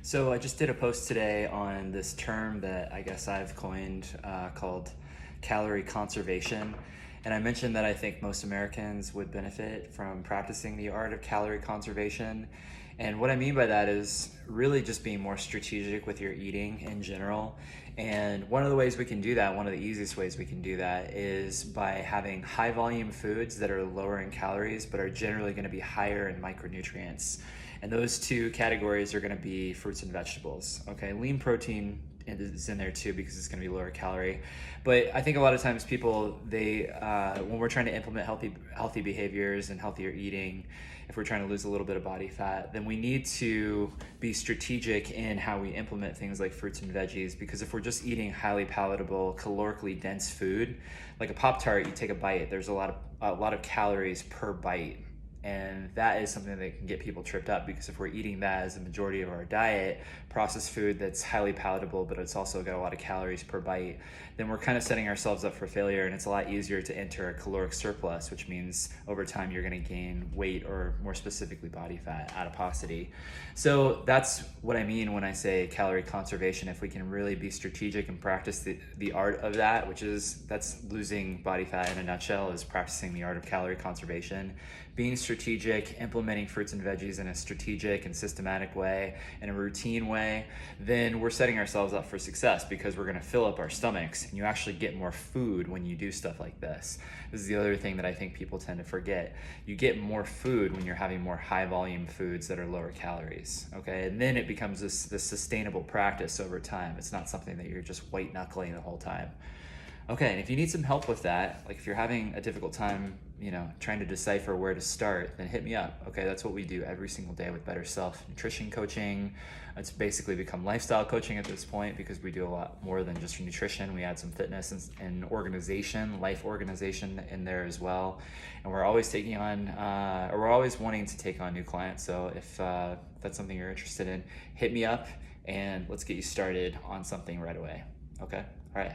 So I just did a post today on this term that I guess I've coined called calorie conservation. And I mentioned that I think most Americans would benefit from practicing the art of calorie conservation. And what I mean by that is really just being more strategic with your eating in general. And one of the ways we can do that, one of the easiest ways we can do that, is by having high volume foods that are lower in calories but are generally going to be higher in micronutrients. And those two categories are going to be fruits and vegetables. Okay, lean protein is in there too because it's going to be lower calorie. But I think a lot of times people, when we're trying to implement healthy behaviors and healthier eating, if we're trying to lose a little bit of body fat, then we need to be strategic in how we implement things like fruits and veggies. Because if we're just eating highly palatable, calorically dense food, like a Pop-Tart, you take a bite, there's a lot of calories per bite. And that is something that can get people tripped up, because if we're eating that as a majority of our diet, processed food that's highly palatable, but it's also got a lot of calories per bite, then we're kind of setting ourselves up for failure. And it's a lot easier to enter a caloric surplus, which means over time you're going to gain weight, or more specifically body fat, adiposity. So that's what I mean when I say calorie conservation. If we can really be strategic and practice the art of that, that's losing body fat in a nutshell, is practicing the art of calorie conservation. Being strategic, implementing fruits and veggies in a strategic and systematic way, in a routine way, then we're setting ourselves up for success, because we're going to fill up our stomachs, and you actually get more food when you do stuff like this. This is the other thing that I think people tend to forget. You get more food when you're having more high volume foods that are lower calories, okay? And then it becomes this sustainable practice over time. It's not something that you're just white knuckling the whole time. Okay, and if you need some help with that, like if you're having a difficult time, trying to decipher where to start, then hit me up. Okay, that's what we do every single day with Better Self Nutrition Coaching. It's basically become lifestyle coaching at this point, because we do a lot more than just nutrition. We add some fitness and organization, life organization in there as well. And we're always we're always wanting to take on new clients. So if that's something you're interested in, hit me up and let's get you started on something right away. Okay.